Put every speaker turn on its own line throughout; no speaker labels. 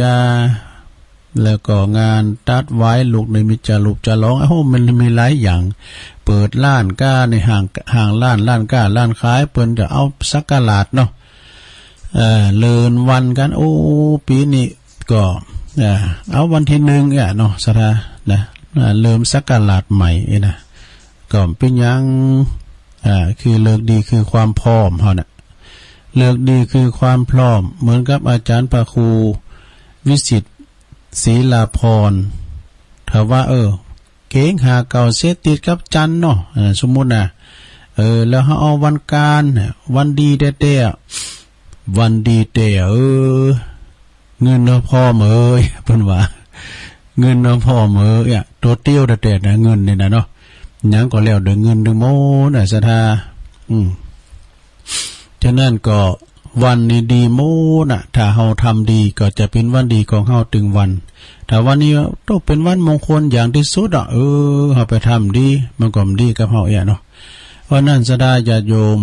ก็แล้วก็งานตัดไว้ลูกในมิจรูปจะร้องมันมีหลายอย่างเปิดร้านก้าในห่างร้านก้าร้านขายเปิ้นจะเอาสักกะลาดเนาะเลินวันกันโอ้ปีนี้ก็เอาวันที่1เนี่ยเนาะสถานะเริ่มสักกะลาดใหม่นะก็เป็นยังคือเลิกดีคือความพร้อมเฮาน่ะเลิกดีคือความพร้อมเหมือนกับอาจารย์พระครูวิสิตศรีลาพรถ้าว่าเก่งหาเก่าเสียติดกับจันเนาะสมมุตินะแล้วเฮาเอาวันการวันดีเต้ๆวันดีเต้เงินเนาะพ่อเอ้ยเพิ่นว่าเงินเนาะพ่อเอ้ยตัวเตี้ยวเต้ๆนะเงินนี่นะเนาะหยังก็แล้วด้วยเงินด้วยโมน่ะศรัทธาฉะนั้นก็วันนี้ดีโมน่ะถ้าเฮาทำดีก็จะเป็นวันดีของเฮาถึงวันถ้าวันนี้ต้องเป็นวันมงคลอย่างที่สุดเฮาไปทำดีมันก็ดีกับเฮาเนาะเพราะนั้นศรัทธาญาติโยม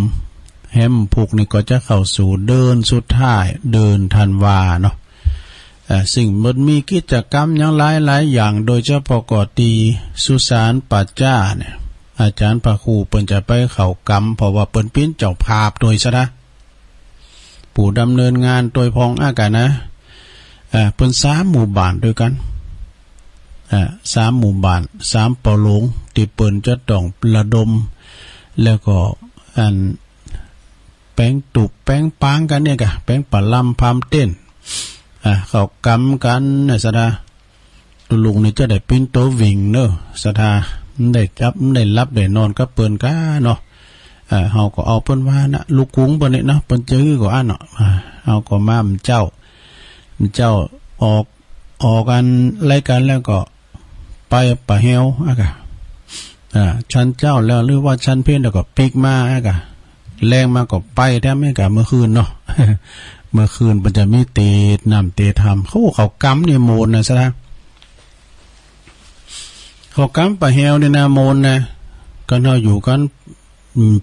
แฮมผูกนี่ก็จะเข้าสู่เดินสุดท้ายเดินธันวาเนาะสิ่งมันมีกิจกรรมอย่างหลายอย่างโดยเฉพาะก่อตีสุสานปัจจ้าเนี่ยอาจารย์พระครูเปิ้นจะไปเข้ากรรมเพราะว่าเปิ้นเป็นเจ้าภาพโดยซะนะผู้ดำเนินงานโดยพองอากาศนะเปิ้น3หมู่บ้านด้วยกัน3หมู่บ้าน3เปาหลงที่เปิ้นจะต้องระดมแล้วก็แป้งตุบแป้งปางกันเนี่ยกะแป้งปะลำพามเต้นเข้ากรรมกันนะสะดาตุลุงนี่จะได้ปิ้นโตวิ่งเนอะสะดาได้จับได้รับได้นอนกับเปิ้นกะเนาะเฮาก็เอาเปิ้นว่านะลูกกุ้งเปิ้นนี่เนาะเปิ้นจื้อก็อันเนาะเฮาก็มาเจ้าออกกันรายการแล้วก็ไปปะเฮวอะกะชั้นเจ้าแล้วหรือว่าชั้นเพิ่นแล้วก็ปิกมาอะกะแรงมาก็ไปแท้ไม่กะเมื่อคืนเนาะ เมื่อคืนมันจะมีเตะน้ำเตะทำเขากำเนี่ยโมนนะซะนะเขากำปะเฮวเนี่ยนะโมนนะกันเราอยู่กัน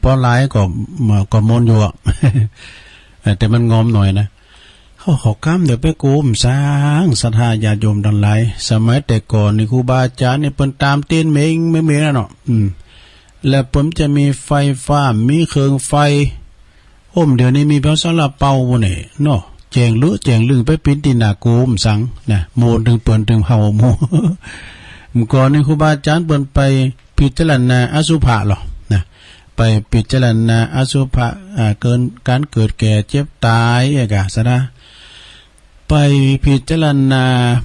ปอหลายก็โมนอยู่อ่ะ แต่มันงอมหน่อยนะเขากำเดี๋ยวไปกูมสร้างศรัทธาญาติโยมทั้งหลายสมัยแต่ก่อนนี่ครูบาอาจารย์นี่เพิ่นตามเต้นเมงไม่มีนะเนาะแล้วผมจะมีไฟฟ้ามีเครื่องไฟเดี๋ยวนี้มีเพราะสลับเป่าบ่นี่เนาะแจงลึงไปปิ้นที่หน้ากูมสังนะโมนถึงเปิ้นถึงเฮาโมก่อนนี่ครูบาอาจารย์เปิ้นไปพิจารณาอสุภะหรอนะไปพิจารณาอสุภะเกินการเกิดแก่เจ็บตายกะซะนะไปพิจารณา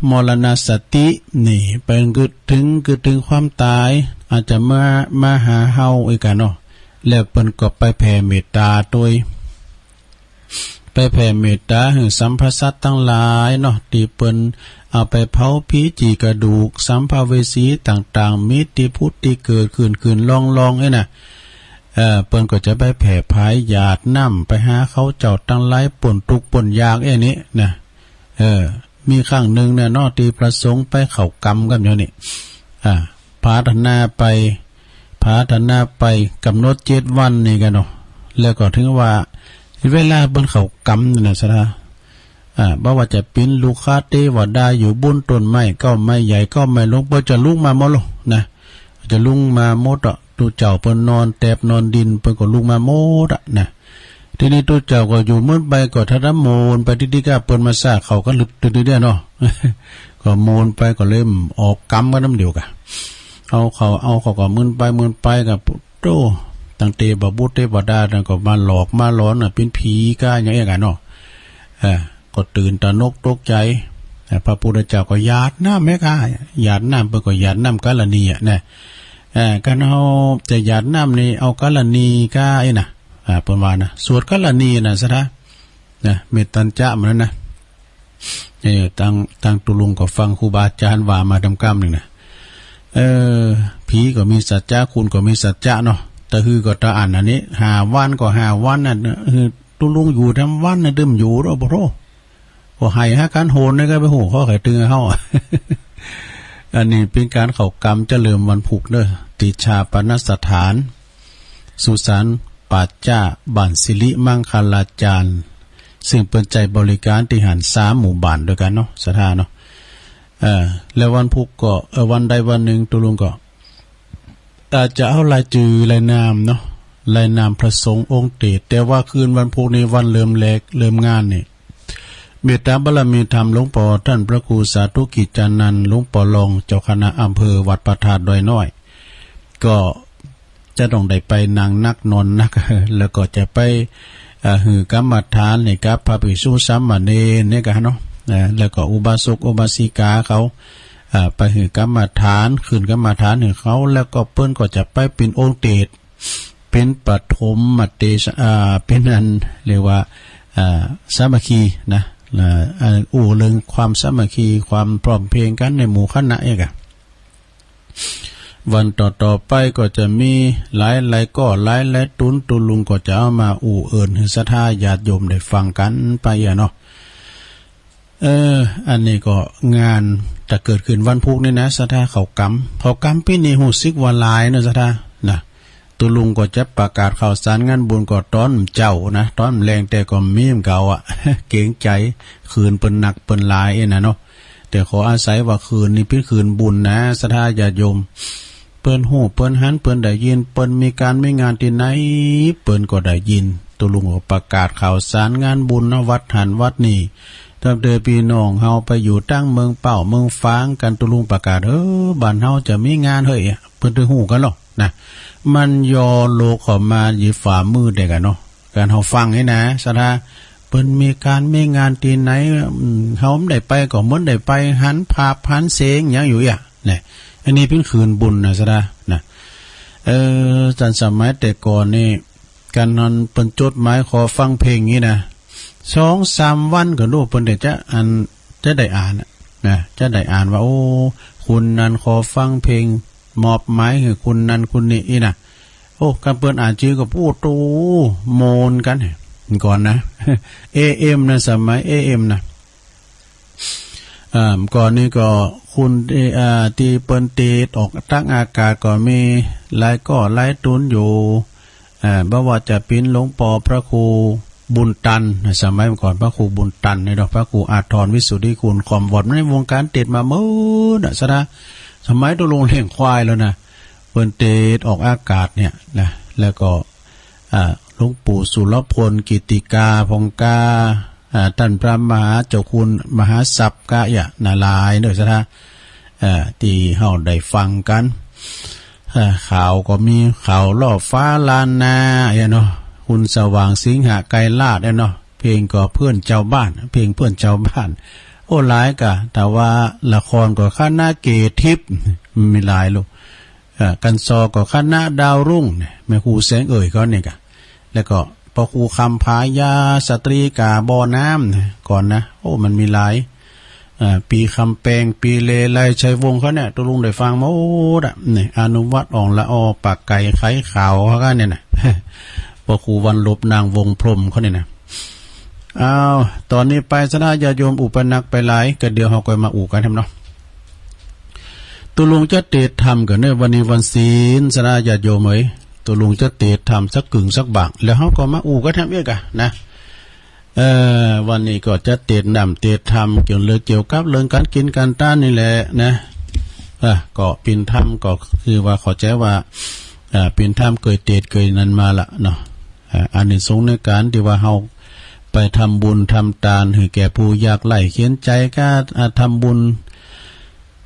มรณสตินี่เป็นคือถึงความตายอาจจะมาหาเฮาอีกะเนาะแล้วเปิ้นก็ไปแผ่เมตตาโดยไปแผ่เมตตาให้สัมภสัตทั้งหลายเนาะที่เปิ้นเอาไปเผาผีจีกระดูกสัมภเวสีต่างๆมิตรที่พุทธที่เกิดขึ้นลองๆน่ะเปิ้นก็จะไปแผ่ภายหยาดน้ำไปหาเขาเจ้าตั้งหลายป่นทุกข์ป่นยากนี้นะมีครั้งหนึ่งเนี่ยเนาะที่ประสงค์ไปเข้ากรรมกันอยู่นี่พาธนาไปกำหนด7 วันนี่กันเนาะแล้วก็ถึงว่าเวลาเบิ่นเข้ากรรมนี่นะซะนะบ่ว่าจะเป็นลูกค้าเทวดาอยู่บนต้นไม้ก็ไม่ใหญ่ก็ไม่ลงเปิ้นจะลุกมาหมดหรอกนะจะลุกมาหมดตู้เจ้าเปิ้นนอนแตบนอนดินเปิ้นก็ลุกมาหมดนะทีนี้ตู้เจ้าก็อยู่มื้อไปก็ทะโมนไปที่ก็เปิ้นมาซากเขาก็ลึกตื้อๆเนาะ ก็โมนไปก็เริ่มออกกรรมกันนำเดียวกันเอาเขาก็มึนไปกับโตตั้งเตบบุตรเทวดานั่นก็มาหลอกมาหลอนเป็นผีก้าอย่างเงี้ยกันเนาะก็ตื่นตระหนกตกใจพระพุทธเจ้าก็หยาดน้ำแม่ก้าหยาดน้ำไปก็หยาดน้ำกาลนีนะกันเอาจะหยาดน้ำนี่เอากาลนีก้านะประมาณนะสวดกาลนีนะซะนะเมตตัญจะมันนะตั้งตุลุงก็ฟังครูบาอาจารย์ว่ามาดำกรรมหนึ่งนะผีก็มีสัจจะคุณก็มีสัจจะเนาะแต่คือก็ตะอ่านอันนี้5 วันก็5 วันน่ะตุลุงอยู่ทำวันน่ะดื่มอยู่เนาะบ่โธ่ก็ให้หาการโหนนี่ก็ไปโหข้อไข่ตึงเฮา อันนี้เป็นการเข้ากรรมเฉลิมวันผูกเด้อติชาปนสถานสุสานปัจจ้าบ้านสิริมังคลาจารย์ ซึ่งเปิดใจบริการที่หัน3หมู่บ้านด้วยกันเนาะสถาเนาะแล้ววันพุธก็วันใดวันหนึ่งตุลุงก็อาจจะเอารายจือรายนามเนาะรายนามพระสงฆ์องค์เตแต่ว่าคืนวันพุธนี้วันเริ่มแรกเริ่มงานนี่เมตตาบารมีธรรมหลวงปู่ท่านพระครูสาธุกิจจานันท์หลวงปู่รองเจ้าคณะอำเภอวัดประทาดดอยน้อยก็จะต้องได้ไปนางนักนอนนักแล้วก็จะไปหือกรรมฐานนี่ครับพระภิกษุสามเณรเนี่ยกันเนาะแล้วก็อุบาสกอุบาสิกาเขาไปหือกรรมฐานคืนกรรมฐานให้เขาแล้วก็เปิ้นก็จะไปเป็นองค์เตศเป็นปฐมมัตเตชเป็นอันเรียกว่าสามัคคีนะเรื่องความสามัคคีความพร้อมเพรียงกันในหมู่คณะเองอะวันต่อไปก็จะมีหลายก็หลายตุลุงก็จะเอามาเอิญให้ศรัทธาญาติโยมได้ฟังกันไปเนาะอันนี้ก็งานจะเกิดขึ้นวันพุธนี่นะศรัทธาเขากำปีนี้หูซึกวันลายนะศรัทธานะตุลุงก็จะประกาศข่าวสารงานบุญก็ต้อนเจ้านะต้อนแรงแต่ก็มีมเก่าอ่ะ เกรงใจคืนเปิ้นหนักเปิ้นลายนะเนาะแต่ขออาศัยว่าคืนนี้เป็นคืนบุญนะศรัทธาญาติโยมเปิ้นหูเปิ้นหันเปิ้นได้ยินเปิ้นมีการไม่งานที่ไหนเปิ้นก็ได้ยินตุลุงก็ประกาศข่าวสารงานบุญนะวัดหันวัดนี่ถ้าเดินพี่น้องเฮาไปอยู่ตั้งเมืองเป่าเมืองฟางกันตุลุงประกาศบ้านเฮาจะมีงานเฮ้ยเปิ้นได้ฮู้กันหรอกนะมันยอโลกเข้ามาอยู่ฝ่ามือเด็กอะเนาะการเฮาฟังให้นะศรัทธาเปิ้นมีการไม่งานที่ไหนเฮาไม่ได้ไปก็เหมือนได้ไปหันภาพหันเสียงหยังอยู่อ่ะนี่อันนี้เป็นคืนบุญนะศรัทธานะจันสมัยแต่ก่อนนี่การนอนเปิ้นจดหมายขอฟังเพลงนี้นะ2-3 วันก็รู้เปิ้นจะได้อ่านนะจะได้อ่านว่าโอ้คุณนั้นขอฟังเพลงมอบหมายให้คุณนั้นคุณนี่นะโอ้กันเปิ้นอ่านชื่อก็พูดตูโมนกันก่อนนะ AM นะสมัย AM นะก่อนนี้ก็คุณที่เปิ้นตีออกตั้งอากาศก็มีหลายตุนอยู่บ่ว่าจะเป็นหลวงปู่พระครูบุญตันสมัยก่อนพระครูบุญตันในดอกพระครูอาทรวิสุทธิคุณความวอดในวงการเตดมามื้อน่ะซะนะสมัยตัวลงเลี้ยงควายแล้วนะเปิ้นเตดออกอากาศเนี่ยนะแล้วก็หลวงปู่สุรพลกิติกาพงกาท่านพระมหาเจ้าคุณมหาศัพท์กะยะนาลายเด้อซะนะที่เฮาได้ฟังกันข่าวก็มีข่าวล่อฟ้าลานนาเนาะคุณสว่างสิงหะไกรลาดเนาะเพลงก็เพื่อนเจ้าบ้านเพลงเพื่อนเจ้าบ้านโอ้หลายกะแต่ว่าละครก็คณะเกทิพย์มีหลายลูกกันซอก็คณะดาวรุ่งแม่ครูแสงเอ่ยก็เนี่ยกะแล้วก็พ่อครูคำพายาสตรีกาบ่อน้ำก่อนนะโอ้มันมีหลายปีคำแปงปีเลไลชัยวงศ์เขาเนี่ยตัวลุงได้ฟังมาโอ้ดะเนี่ยอนุวัตอ่องละอปากไก่ไข่ขาวเขาก็เนี่ยนะพ่อครูวันลบนางวงพรมเขาเนี่ยนะตอนนี้ไปสนาญาโยมอุปนักไปหลายก็เดี๋ยวเฮาก็มาอู่กันทำเนาะตัวลุงจะเตดทำกันเนี่ยวันนี้วันศีลสนาญาโยมเอ้ยตัวลุงจะเตดทำสักกึ่งสักบางแล้วเฮาก็มาอู่กันทำเองกันนะวันนี้ก็จะเตดนำเตดทำเกี่ยวกับเรื่องการกินการต้านนี่แหละนะก็ปินทำก็คือว่าขอใจว่าปินทำเคยเตดเคยนั้นมาละเนาะอันนี้สงในการที่ว่าเฮาไปทำบุญทำทานให้แก่ผู้ยากไร้เขียนใจก็ทำบุญ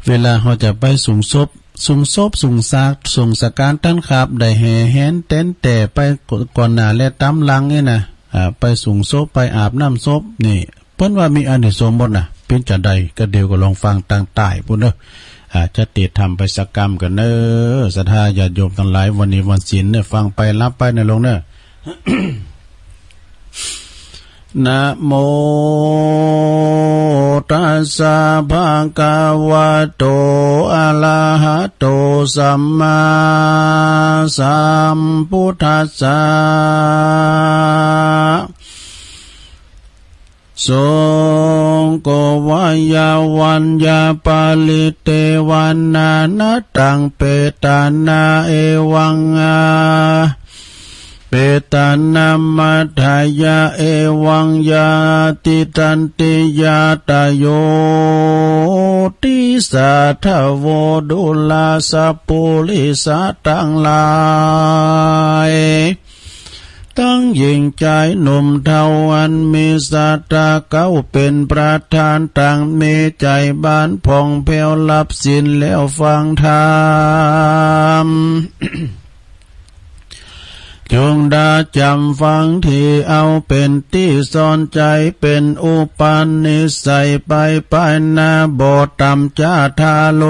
เวลาเขาจะไปส่งสการตั้งขับได้แห่แหนเต้นแต่ไปก่อนหน้าและตำหลังนี่นะไปส่งศพไปอาบน้ำศพนี่เพิ่นว่ามีอันเดียวสมหมดนะเป็นจะใดก็เดียวก็ลองฟังต่างใต้พุ่นเด้อจะติดทำไปสักกรรมกันเด้อศรัทธาญาติโยมทั้งหลายวันนี้วันศีลเนี่ยฟังไปรับไปในลงเด้อ นะโมตัสสะภะคะวะโตอะระหะโตสัมมาสัมพุทธัสสะโสโกวายาวันยาปาลิเตวันนานะตังเปตานาเอวัง เปตานามัฏฐายาเอวังยาติตันติยาตโยติสาทโวดุลาสปุลิสาตังลายตั้งยิ่งใจหนุ่มเทาอันมีศรัทธาเก้าเป็นประธานต่างมีใจบานผ่องแผ้วรับศีลแล้วฟังธรรม จงดาจำฟังที่เอาเป็นที่สอนใจเป็นอุปนิสัยไปนาโบต่ำจ้าทาโล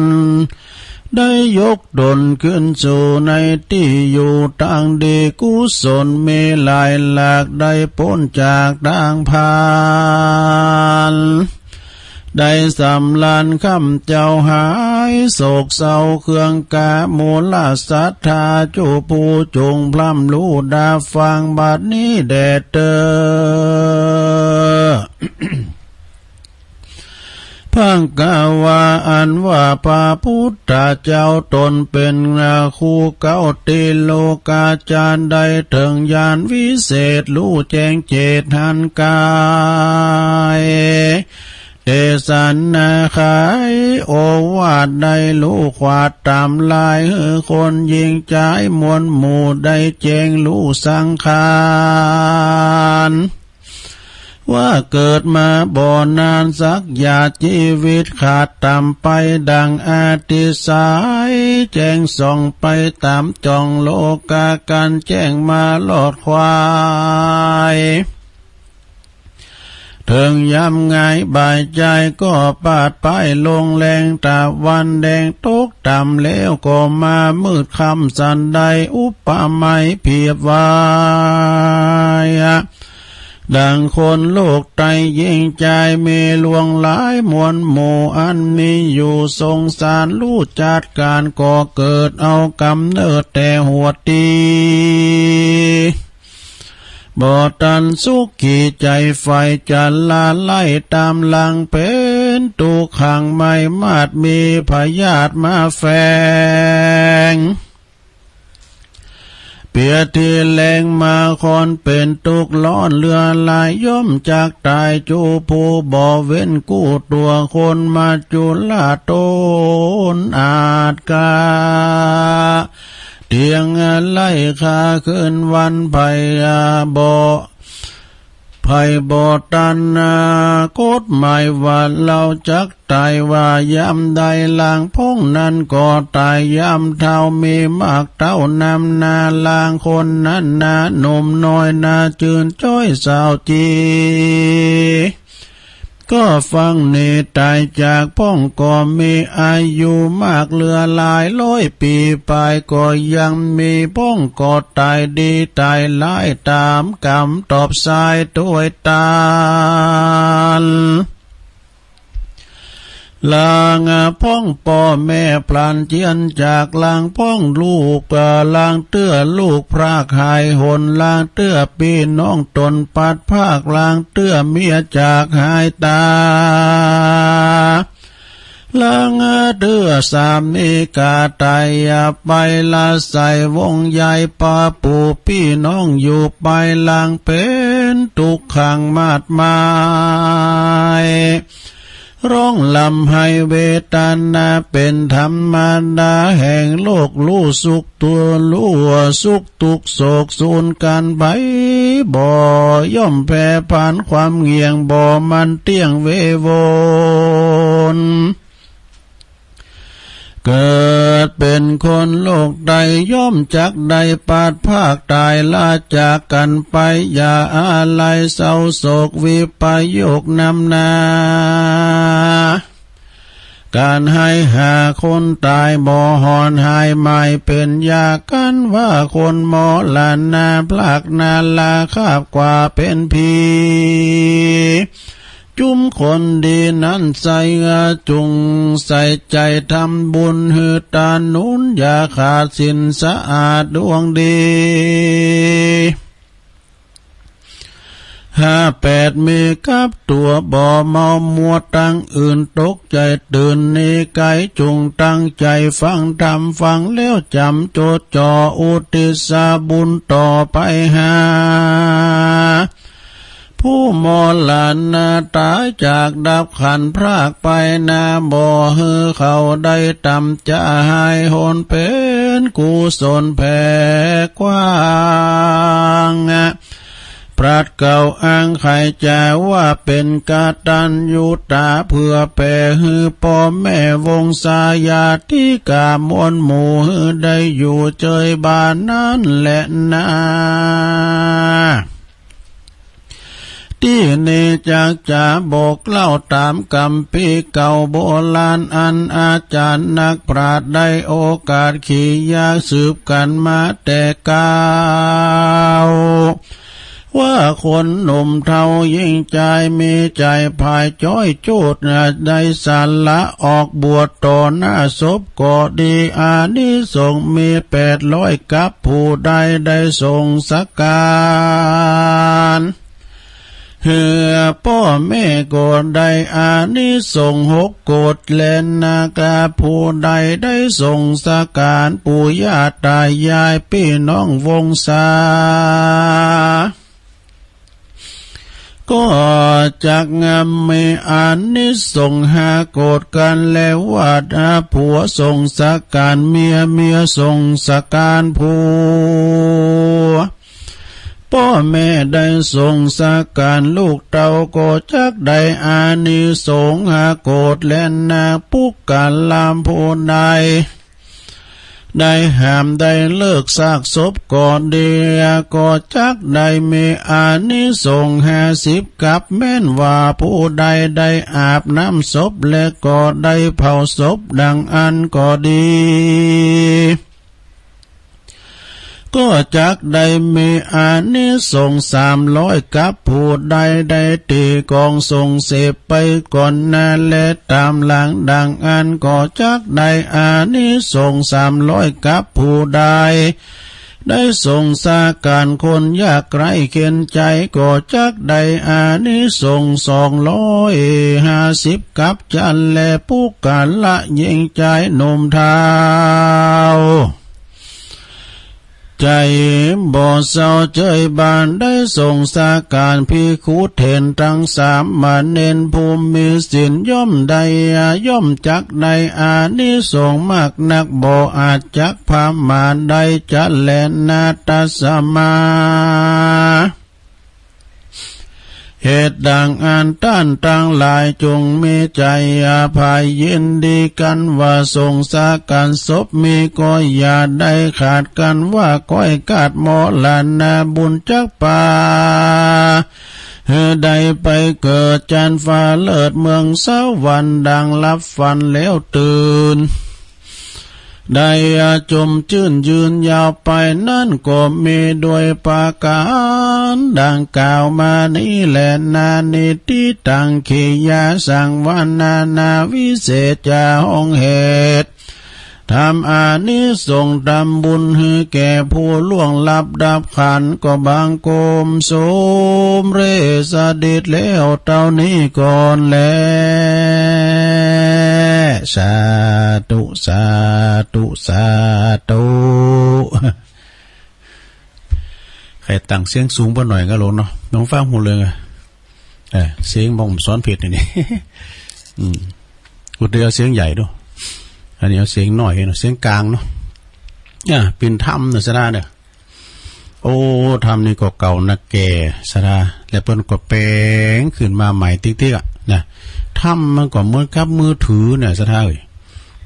นได้ยกดลขึ้นสู่ในที่อยู่ต่างดีกุศลมีหลายหลากได้พ้นจากด่างพานได้สำลานคำเจ้าหายโศกเศร้าเครื่องกามูลศรัทธาจูปูจงพร่ำรู้ดาฟังบัดนี้แด่เตอ พังกาวาอันว่าพระพุทธเจ้าตนเป็นคู่เก้าติโลกาจารย์ได้ถึงญาณวิเศษรู้แจ้งเจตหันกายเทศนาขายโอวาทได้รู้ขวาดตามลายคนยิงใจมวลหมู่ได้แจ้งรู้สังขารว่าเกิดมาบ่นานสักอย่าชีวิตขาดต่ำไปดังอาทิสายแจ้งส่องไปตามจ้องโลกาการแจ้งมาลอดควายถึงยามง่ายบ่ายใจก็ปาดไปลงแรงตะวันแดงตกต่ำแล้วก็มามืดค่ำสันใดอุปมาเพียบวายดังคนโลกไตยิ่งใจมีลวงหลายมวลหมู่อันมีอยู่ทรงสารรู้จัดการก่อเกิดเอากำเนิดแต่หัวตีบ่ตันสุขีใจไฟจันลาไล่ตามหลังเป็นตุขังไม่มาดมีพยาธิมาแฝงเปียทีแรงมาคอนเป็นตุกล้อนเรือลายย่อมจากตายจูผู้บ่เว้นกู้ตัวคนมาจุลาโตนอาจกาเตียงไล่คาขึ้นวันไผ่บ่ไผ่บ่ตันกฎหมายว่าเราจักตายว่ายามใดลางพงนั้นก็ตายยามเท่ามีมากเท่านำนาลางคนนั้นนาหนุ่มน้อยนาจืนจ้อยสาวจีก็ฟังเนตายจากพ้องก็มีอายุมากเหลือหลายร้อยปีไปก็ยังมีพ้องก็ตายดีตายหลายตามกรรมตอบสายด้วยตาลลางพ้องพ่อแม่พลันเจียนจากลางพ้องลูกลางเตื้อลูกพรากหายหนลางเตื้อพี่น้องตนปัดภาคลางเตื้อเมียจากหายตาลางเตื้อสามีกาตายไปละใส่วงใหญ่ป้าปู่พี่น้องอยู่ไปลางเป็นทุกขังมาดมายร้องลำให้เวทนาเป็นธรรมดาแห่งโลกรู้สุขตัวรู้สุขทุกโศกสูญกันไปบ่ย่อมแผ่ผ่านความเงียงบ่มันเตี้ยงเวโวนเกิดเป็นคนโลกใดย่อมจักใดปาดภาคตายลาจากกันไปอย่าอะไรเศร้าโศกวิปโยคนำนาการให้หาคนตายบ่หอนหายไม่เป็นยากันว่าคนหมอลานาพลักนาลาคาบกว่าเป็นผีจุ้มคนดีนั้นใส่จุงใส่ใจทำบุญหือตานุนอย่าขาดสินสะอาดดวงดี 58มีกับตัวบ่เมามัวตั้งอื่นตกใจตื่นนี้ไกจงตั้งใจฟังธรรมฟังแล้วจำโจดจ่ออุทิศบุญต่อไปหาผู้มรณะตายจากดับขันพรากไปนาบ่ฮือเขาได้ตำจะหายโหนเป็นกุศลแผ่กว้างปราดเก่าอ้างใครจะว่าเป็นกตัญญูตาเพื่อแผ่ฮือพ่อแม่วงศาญาติกามวลหมู่ฮือได้อยู่เจยบ้านนั้นแหละนาที่นี้จากจะบอกเล่าตามคำพีเก่าโบราณอันอาจารย์นักปราชญ์ได้โอกาสขี่ยากสืบกันมาแต่เก่าว่าคนหนุ่มเทายิ่งใจมีใจภายจ้อยโจดได้สารละออกบวชต่อหน้าศพก็ดีอานิสงส์มี800กับผู้ใดได้ทรงสักการเหือพ่อแม่ก็ได้อานิสงส์6 โกฏแลนนากาผู้ใดได้ทรงสักการปู่ย่าตายายพี่น้องวงศาก็จักงามมีอานิสงส์5 โกฏกันแล้วว่าผัวทรงสักการเมียทรงสักการผัวพ่อแม่ได้ทรงสักการลูกเต้าก็จักได้อานิสงส์5 โกฏและนาปุกการลามผู้ใดได้ห้ามได้เลิกซากศพก่อนเดียก็จักได้มีอานิสงส์50กับแม้นว่าผู้ใดได้อาบน้ำศพและก็ได้เผาศพดังอันก็ดีก็จักได้มีอานิสงส์300กับผู้ใดได้ตีกองทรงเสพไปก่อนหน้าและตามหลังดังอันก็จักได้อานิสงส์300กับผู้ใดได้ทรงสาการคนยากไร้เข็นใจก็จักได้อานิสงส์250กับจันและผู้การละยิ่งใจหนุ่มเทาใจบ่เศร้าเจยบานได้ทรงสาการพิคุเถนทั้ง3มาเน้นภูมิศีลย่อมได้ย่อมจักได้อานิสงส์มากนักบ่อาจจักพามาได้จะแลนาตัสมาเหตุดังอันต้านตั้งหลายจงมีใจอาภัยยินดีกันว่าทรงสาการศพมีก็อย่าได้ขาดกันว่าก้อยกาดหมอลานาบุญจักป่าได้ไปเกิดจันฟ้าเลิศเมืองสวรรค์ดังรับฝันแล้วตื่นได้จมชื่นยืนยาวไปนั่นก็มีด้วยปาการดังกล่าวมานี้แหละนานิติตังขียาสังวานาวิเศษจาห้องเหตุทำอานิสงส์ทำบุญให้แก่ผู้ล่วงลับดับขันก็บางโกมโสมเรสดิดแล้วเท่านี้ก่อนแลสาธุสาธุสาธุใครตั้งเสียงสูงไปหน่อยก็ลงเนาะน้องฟังหูเลยเสียงบ่งซ้อนผิดนี่กูเดียวเสียงใหญ่ด้วยอันนี้เอาเสียงหน่อยเนาะเสียงกลางเนาะเป็นถ้ำเนาะสระเนี่ยโอ้ถ้ำนี่ก็เก่านักแก่สระแล้วเปิ้นก็แปลงขึ้นมาใหม่ติ๊กๆนะถ้ำมันก็เหมือนกับมือถือเนี่ยสระเอ้ย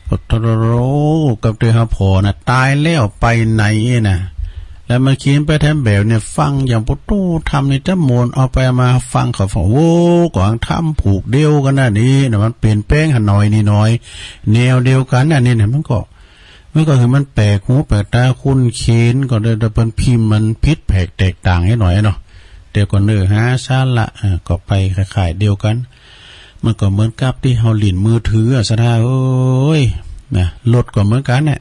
ปตโรกับเตหะพอน่ะตายแล้วไปไหนน่ะแล้วมาเขียนไปแทมแบบเนี่ยฟังอย่างปุตู้ทำในจำมนเอาไปมาฟังเขาฟังโอ้ก่อนทำผูกเดียวกันนะนี่นะมันเปลี่ยนแป้งหันหน่อยนี่น้อยแนวเดียวกันน่ะนี่เนี่ยมันก็คือมันแปลกหูแปลกตาคุ้นเขียนก็ได้แต่เป็นพิมพ์มันพิษแผกแตกต่างให้หน่อยเนาะเดี๋ยวก็เนื้อหาชาละก็ไปคล้ายๆเดียวกันมันก็เหมือนกับที่เฮาหลินมือถือสะท้าโอ้ยนะรถก็เหมือนกันเนี่ย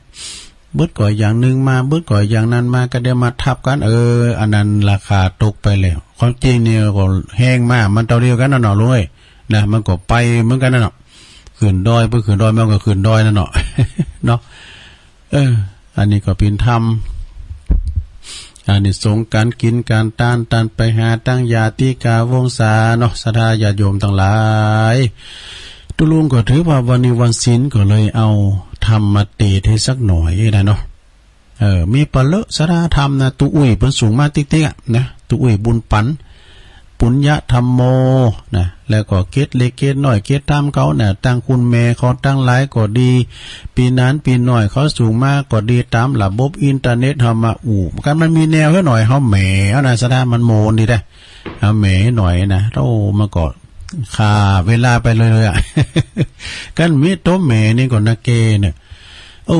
เบิดก่อยอย่างนึงมาเบิดก่อยอย่างนั้นมาก็ได้มาทับกันอันนั้นราคาตกไปแล้วความจริงเนี่ยก็แห้งมากมันเท่าเดียวกันน่ะเนาะลุงนะมันก็ไปเหมือนกันน่ะเนาะขึ้นดอยเพื่อขึ้นดอยมันก็ขึ้นดอยนั่นเนาะ เนาะอันนี้ก็เป็นธรรมอันนี้สงการกินการต้านไปหาตั้งญาติกาวงศาเนาะศรัทธาญาติโยมทั้งหลายตุลุงก็ถือว่าวันนี้วันศีลก็เลยเอาธรรมมาเตะให้สักหน่อยนะเนาะมีปะเลอะศรัทธาธรรมนะตุอุ้ยเพิ่นสูงมาติ๊กๆอ่ะนะตุอุ้ยบุญปันปุญญธรรมโมนะแล้วก็เกตเล็กเกตน้อยเกตตามเขาเนี่ยตั้งคุณแม่เขาตั้งหลายก็ดีปีนั้นปีน้อยเขาสูงมากก็ดีตามระบบอินเทอร์เน็ตเฮามากันมันมีแนวให้หน่อยเฮาแหมเอานะศรัทธามันโมนดีได้เอาแหมหน่อยนะโตมาก็ค่าเวลาไปเลยอ่ะ กันมีโตแหมนี่ก็นะเกเนี่ยโอ้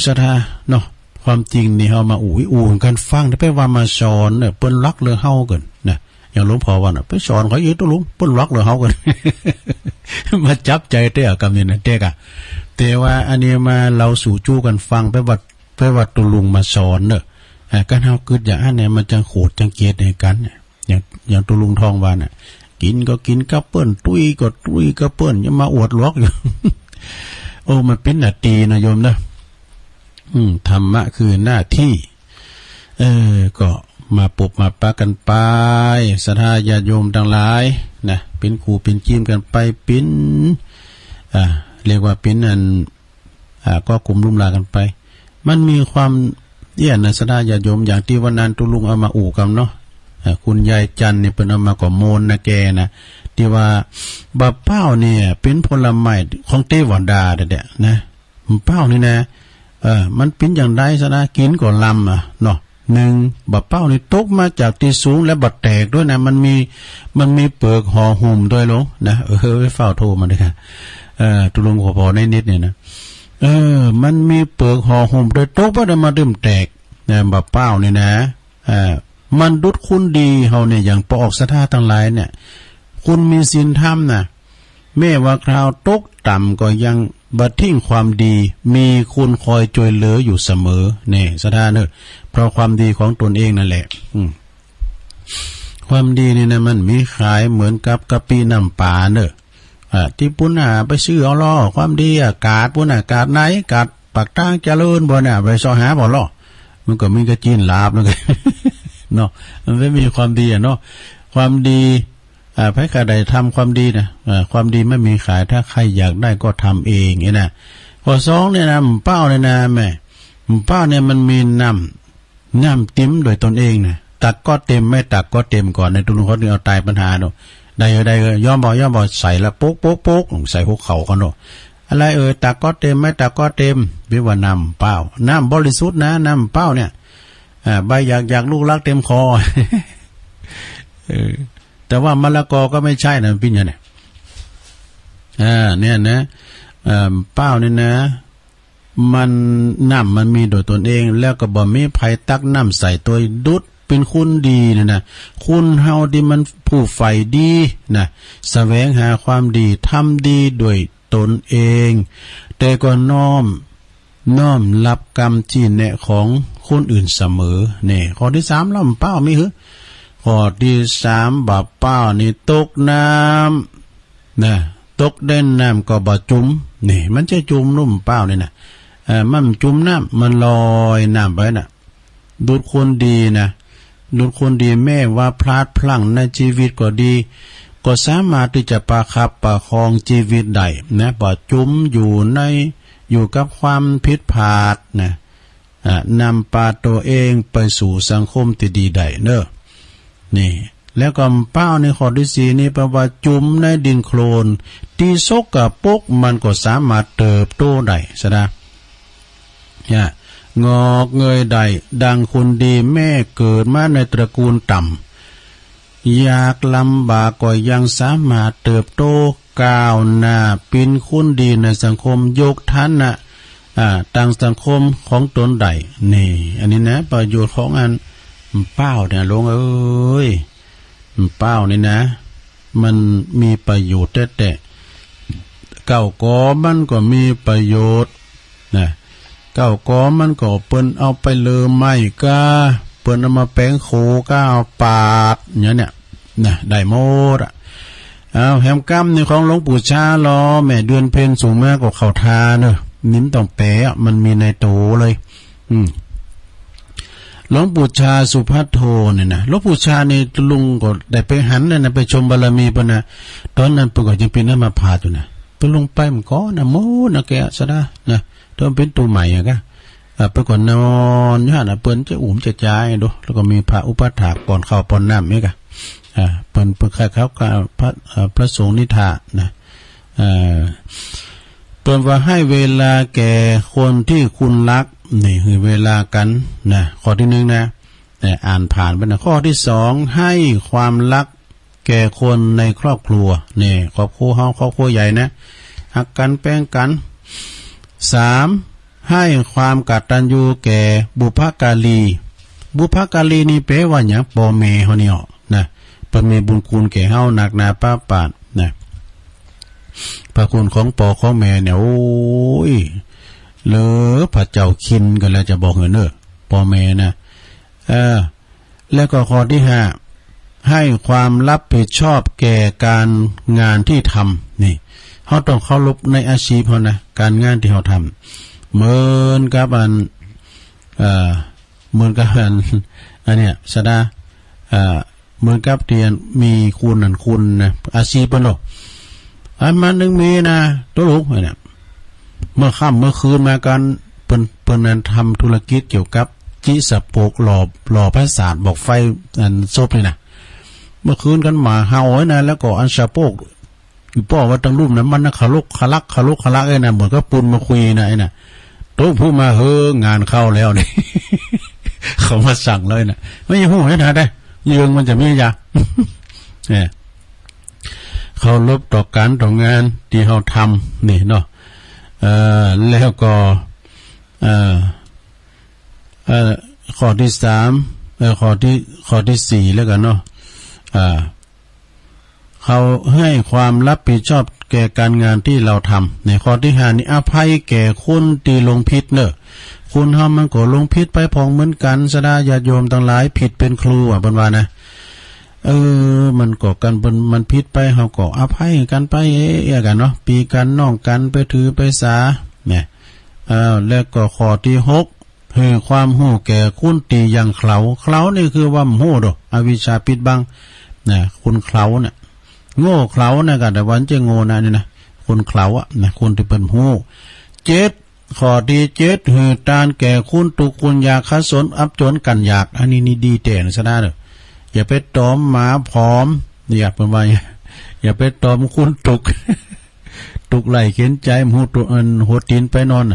ศรัทธาเนาะความจริงนี่เฮามากันฟังได้ไปว่ามาสอนเนี่ยเปิ้นรักเรือเฮากันนะอย่างหลวงพ่อว่าน่ะไปสอนเขาอีกตุลุงเปิ้นรักเรือเฮากัน มาจับใจเต้อกำนี่นะเต้กะแต่ว่าอันนี้มาเราสู่จู้กันฟังไปว่าตุลุงมาสอนเด้อกันเฮาคิดอย่างอันเนี่ยมันจังโขดจังเกียดในกันอย่างตุลุงทองว่าน่ะกินก็กินกับเปิ้นตุ้ยก็ตุ้ยกับเปิ้นอย่ามาอวดล็อกอยู่ โอ้มันเป็นหน้าที่นะโยมนะธรรมะคือหน้าที่ก็มาปบมาปะกันไปศรัทธาญาติโยมทั้งหลายนะเป็นครูเป็นจิ้มกันไปเป็นเรียกว่าเป็นอันก็กลุ่มลุ่มลากันไปมันมีความนะศรัทธาญาติโยมอย่างที่วันนั้นตุลุงเอามากันเนาะคุณยายจันเนี่ยเป็นเอามาก่อโมนนะแกนะที่ว่าบะเป้าเนี่ยเป็นผลไม้ของเทวดาเด็ดๆนะเป้านี่นะมันเป็นอย่างไรซะนะกินก็ลำเนาะหนึ่งบะเป้านี่ตกมาจากที่สูงและบัดแตกด้วยนะมันมีเปลือกห่อหุ้มด้วยลงนะไปเฝ้าโทรมาเลยค่ะตุลุงขอพอในนิดเนี่ยนะมันมีเปลือกห่อหุ้มโดยตกว่าได้มาดื่มแตกนะบะเป้านี่นะมันดุดคุณดีเฮาเนี่ยอย่างปออกศรัทธาทั้งหลายเนี่ยคุณมีศีลธรรมนะแม้ว่าคราวตกต่ำก็ยังบัดทิ้งความดีมีคุณคอยช่วยเหลืออยู่เสมอเนี่ยศรัทธาเนอะเพราะความดีของตนเองนั่นแหละความดีนี่นะมันมีขายเหมือนกับกะปิน้ำปลาเนอะที่ปุ้นไปซื้อเอาล่อความดีกาดปุ้นกาดไหนกาดปากตั้งเจริญบ่เนี่ยไปซอหาบ่ล่อมันก็มีกระจีนลาบแล้วกันเนาะมันไม่มีความดีเนาะความดีพระกาใดทำความดีนะความดีไม่มีขายถ้าใครอยากได้ก็ทำเองนะข้อสองเนี่ยนะเป้าเนี่ยนะแม่เป้าเนี่ยมันมีน้ำติ้มโดยตนเองนะตักก็เต็มไม่ตักก็เต็มก่อนในตุลุงเขาเอาตายปัญหาเนาะได้ย่อมบอกใส่ละโป๊กใส่หัวเข่ากันเนาะอะไรตักก็เต็มไม่ตักก็เต็มวิว่าน้ำเป้าน้ำบริสุทธิ์นะน้ำเป้าเนี่ยใบอยากลูกรักเต็มคอ แต่ว่ามะละกอก็ไม่ใช่นะพี่เนี่ยเนี่ยนะเป้านี่นะมันน้ำมันมีโดยตนเองแล้วก็บ่มีภัยตักน้ำใส่ตัวดุดเป็นคุณดีนะคุณเฮาที่มันผู้ใฝ่ดีนะแสวงหาความดีทำดีด้วยตนเองแต่ก็น้อมรับกรรมจีนเนี่ยของคนอื่นเสมอเนี่ยข้อที่สามล่ำเป้ามีข้อที่สามบาปเป้านี่ตกน้ำนะตกเด่นน้ำก็บ่จุ่มนี่มันจะจุ่มนุ่มเป้าเนี่ยนะมันจุ่มน้ำมันลอยน้ำไปน่ะดุจคนดีนะดุจคนดีแม้ว่าพลาดพลั้งในชีวิตก็ดีก็สามารถที่จะประคับประคองชีวิตได้นะบ่จุ่มอยู่กับความผิดพลาดนะนำปาตัวเองไปสู่สังคมที่ดีได้เนอะนี่แล้วก็เป้าในข้อที่สี่นี่แปลว่าจุ่มในดินโคลนที่ซกกับปกมันก็สามารถเติบโตได้ใช่ไหมงอกเงยได้ดังคนดีแม่เกิดมาในตระกูลต่ำอยากลำบากก็ยังสามารถเติบโตก้าวหน้าเป็นคนดีในสังคมยกฐานะต่างสังคมของตนใดนี่อันนี้นะประโยชน์ของอันเป้าเนี่ยลงเป้านี่นะมันมีประโยชน์แต่เก้ากอมันก็มีประโยชน์นะ เก้าก้อมันก็เปิ้นเอาไปเลิมไม้ก้าเปิ้นเอามาแป้งโคก้าเอาปาดเนี่ยนะได้หมดอ่ะเอาแฮมกัมในของหลวงปู่ชาลอแม่เดือนเพ็ญสูงมากกว่าเขาทาเนอะนิ้มต้องแปะมันมีในโตเลยหลวงปู่ชาสุภัทโทเนี่ยนะหลวงปู่ชานี่ลุงก็ได้ไปหันนะไปชมบารมีปะนะตอนนั้นปู่ก็ยังเป็นมาพาตัวนะไปลงไปมันก็นะโมนะแกซะนะนะตอนเป็นตัวใหม่อะก็ไปก่อนนอนอยู่หั่นน่ะเปิ้นจะอุ่มจะจ่ายดูแล้วก็มีพระอุปถากก่อนเข้าปอนน้ำนี่ก็เปิ้นคล้ายๆกับพระสงฆ์นิทานะเปิ้นว่าให้เวลาแก่คนที่คุณรักนี่คือเวลากันนะข้อที่1นะอ่านผ่านไปนะข้อที่2ให้ความรักแก่คนในครอบครัวนี่ครอบครัวเฮาครอบครัวใหญ่นะฮักกันแป้งกัน3ให้ความกตัญญูแก่บุพการีบุพการีนี่แปลว่าหยังพ่อแม่เฮานี่นะเพิ่นมีบุญคุณแก่เฮาหนักหนาป้าปาดนะพระคุณของพ่อของแม่เนี่ยโอ้ยเลอพระเจ้าคินกันแล้วจะบอกเด้อพ่อแม่นะแล้วก็ข้อที่5ให้ความรับผิดชอบแก่การงานที่ทำนี่เฮาต้องเคารพในอาชีพเฮานะการงานที่เฮาทำเหมือนกับเหมือนกับอันเนี้ยสดาเหมือนกับเตียนมีคุณนั่นคุณนะอาชีพเพิ่นหรอกอันมันนึงมีนะตัวลูกเนี่ยเมื่อค่ำเมื่อคืนมากันเปิ้นนั้นทำธุรกิจเกี่ยวกับจิสโปกหล่อพระศาสตร์บอกไฟอันซบนี่นะเมื่อคืนกันมาเฮาไว้นะแล้วก็อันสะโปกอยู่ป้อว่าตั้งรูปนั้นมันนะขลุกขลักไอ้น่ะเหมือนกับปุนมาคุยนะไอ้น่ะโต๊ะผู้มางานเข้าแล้วนี่ เขามาสั่งเลยน่ะไม่ฮู้ให้นะได้ยืงมันจะมียาเนี่ยเขาลบต่อการต่องานที่เขาทำนี่เนาะแล้วก็ข้อที่3ข้อที่4แล้วกันเนาะเขาให้ความรับผิดชอบแก่การงานที่เราทำในข้อที่5นี่อภัยแก่คนที่ลงผิดเนอะคุณเฮามันก็ลงผิดไปพองเหมือนกันสดาญาติโยมทั้งหลายผิดเป็นครูเพิ่นว่านะมันก็กันมันผิดไปเฮาก็อภัยกันไปกันเนาะปีกันน้องกันไปถือไปสาเนี่ยแล้วก็ข้อที่6คือความฮู้แก่คุณตีอย่างเขานี่คือว่าฮู้ดอกอวิชชาปิดบังนะคุณเขาเนี่ยโง่เขานะก็แต่วันจะโง่นะนี่นะคุณเขาอ่ะนะคุณที่เป็นฮู้7ข้อที่7คือการแก่คุณตุคุณอยากขัดสนอับจนกันอยากอันนี้นี่ดีแต่นะซะนะเด้ออย่าไปตอมหมาพร้อมอย่าเป็นว่าอย่าไปตอมคุณตุกไหลเข็นใจหูตัวหัวตีนไปนอน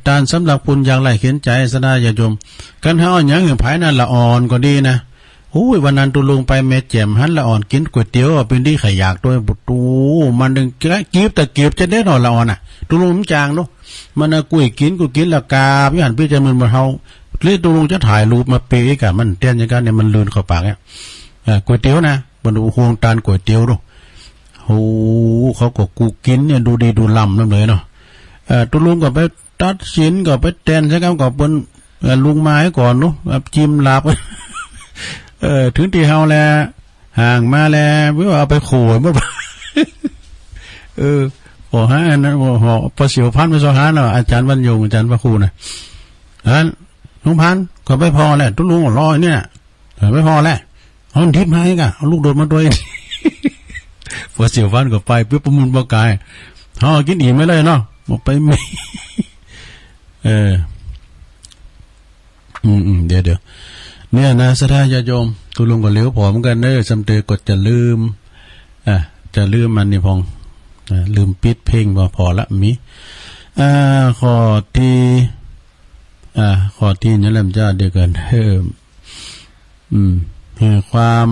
ตานสำหรับคุณอย่างไรเข็นใจซะได้อย่าจมกันเฮาหยังอย่างไผนั่นละอ่อนก็ดีนะโอ้ยวันนั้นตุลุงไปแม่แจ่มหันละอ่อนกินก๋วยเตี๋ยวเป็นที่ขยากด้วยบุตูมันนึงกีบแต่กีบจะได้หน่อยละอ่อนน่ะตุลุงจางเนาะมันกุ้ยกินละกาพี่หันพี่จะมันบ่เฮาหรือตุลุงจะถ่ายรูปมาเปะกะมันเต้นอย่างกันเนี่ยมันลื่นเข้าปากเนี่ยก๋วยเตี๋ยวนะบ่ดูโครงตานก๋วยเตี๋ยวดูโอ้เขาก็กูกินเนี่ยดูดีดูล้ำนั่นเลยเนาะตุลุงก็ไปตัดสินก็ไปเต้นใช่ครับก็เปิ้นลุงมาให้ก่อนเนาะจิ้มลาบถึงที่เฮาแล้วห่างมาแล้วเพื่อเอาไปขู่หมดขอให้อันนั้นประสิวพันธ์ไปสหาเนาะอาจารย์บรรยงอาจารย์พระครูน่ะลุงพันธ์ก็ไม่พอแหละตุลุงรอเนี่ยไม่พอแล้วเอาทิพย์มาให้กะเอาลูกโดดมาด้วยประสิวพันธ์ก็ไปเพื่อประมูลบ่กายเฮากินอิ่มไม่เลยเนาะบ่ไปมีเดี๋ยวเนี่ยนะสถาญาติโยมตุลุงก็เลี้ยวผอมกันเด้อสำเตกดจะลืมมันนี่พองลืมปิดเพลงบ่พอละมีข้อที่นี่แหละจ้าเดียวกันความ